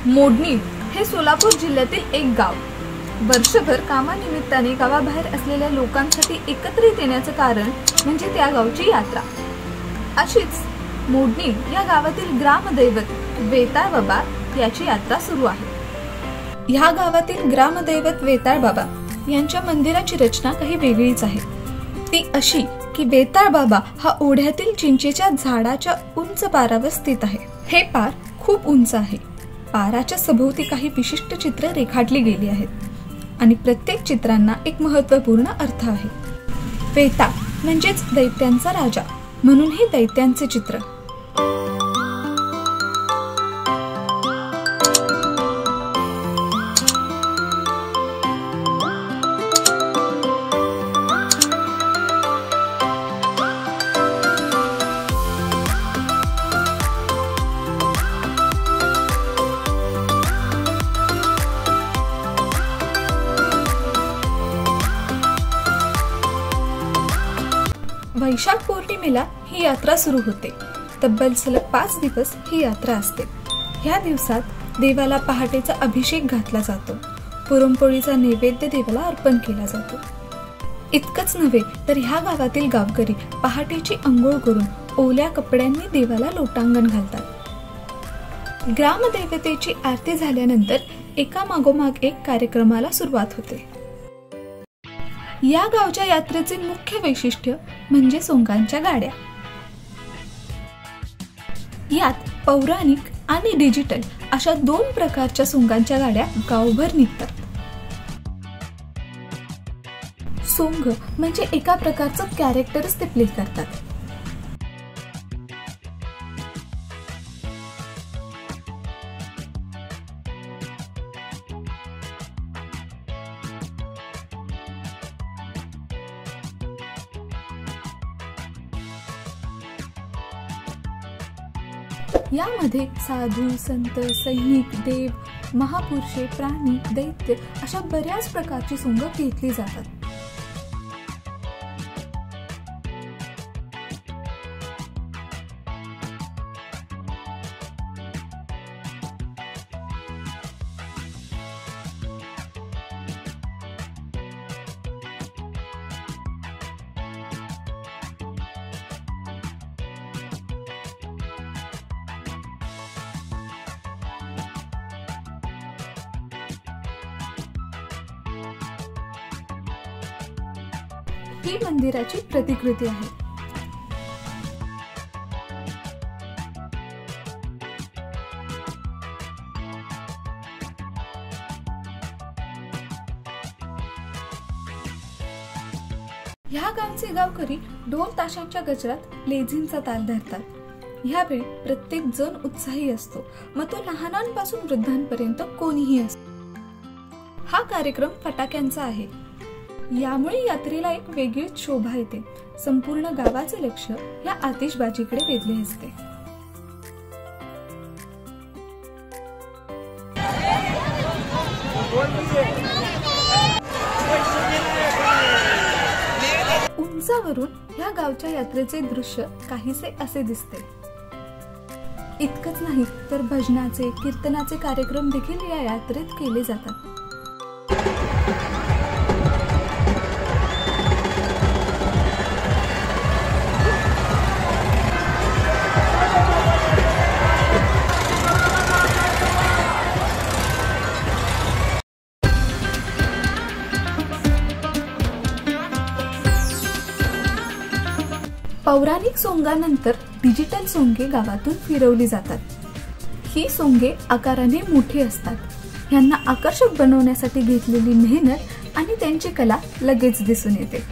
मोडणी हे सोलापूर जिल्ह्यातील एक गाव वर्षभर कामानिमित्ताने गावाबाहेर असलेल्या लोकांसाठी एकत्रित येण्याचे कारण म्हणजे त्या गावची यात्रा। अशीच मोडणी या गावातील ग्रामदैवत वेताळ बाबा याची यात्रा सुरू आहे। या गावातील ग्रामदैवत वेताळ बाबा यांच्या मंदिराची रचना काही वेगळीच आहे। ती अशी की वेताळ बाबा हा ओढ्यातील चिंचेच्या झाडाच्या उंच पारावर स्थित आहे। हे पार खूप उंच आहे। पाराच्या सभोवती काही विशिष्ट चित्र रेखाटली गेली आहेत आणि प्रत्येक चित्रांना एक महत्त्वपूर्ण अर्थ आहे। वेताळ म्हणजेच दैत्यांचा राजा, म्हणून हे दैत्यांचे चित्र। वैशाख पौर्णिमेला ही यात्रा सुरू होते। तब्बल सलग 5 दिवस ही यात्रा असते। या दिवसात देवाला पहाटेचा अभिषेक घातला जातो। पुरणपोळीचा नैवेद्य देवाला अर्पण केला जातो। इतकंच नव्हे तर ह्या गावातील गावकरी पहाटेची अंघोळ करून ओल्या कपड्यांनी देवाला लोटांगण घालतात। ग्रामदेवतेची आरती झाल्यानंतर एका मागोमाग एक कार्यक्रमाला सुरुवात होते। या गावच्या यात्रेचे मुख्य वैशिष्ट्य म्हणजे सोंगांच्या गाड्या। यात पौराणिक आणि डिजिटल अशा 2 प्रकारच्या सोंगांच्या गाड्या गावभर निघतात। सोंग म्हणजे एका प्रकारचं कॅरेक्टरच ते प्ले करतात। यामध्ये साधू, संत, सैनिक, देव, महापुरुषे, प्राणी, दैत्य अशा बऱ्याच प्रकारची सोंग घेतली जातात। ही मंदिराची प्रतिकृती आहे। ह्या गावचे गावकरी ढोल ताशांच्या गजरात लेझिमचा ताल धरतात। ह्यावेळी प्रत्येक जण उत्साही असतो, मग तो लहानांपासून वृद्धांपर्यंत कोणीही असतो। हा कार्यक्रम फटाक्यांचा आहे। यामुळे यात्रेला एक वेगळीच शोभा येते। संपूर्ण गावाचे लक्ष या आतिषबाजीकडे वेधले असते। उंचावरून या गावच्या यात्रेचे दृश्य काहीसे असे दिसते। इतकंच नाही तर भजनाचे, कीर्तनाचे कार्यक्रम देखील या यात्रेत केले जातात। पौराणिक सोंगानंतर डिजिटल सोंगे गावातून फिरवली जातात। ही सोंगे आकाराने मोठी असतात। यांना आकर्षक बनवण्यासाठी घेतलेली मेहनत आणि त्यांची कला लगेच दिसून येते।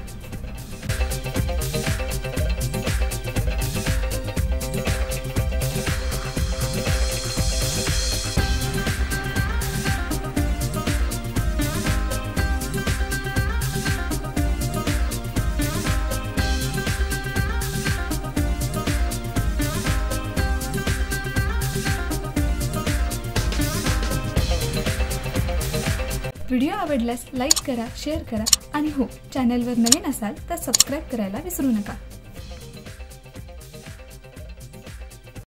व्हिडिओ आवडल्यास लाईक करा, शेअर करा आणि हो, चॅनलवर नवीन असाल तर सबस्क्राइब करायला विसरू नका।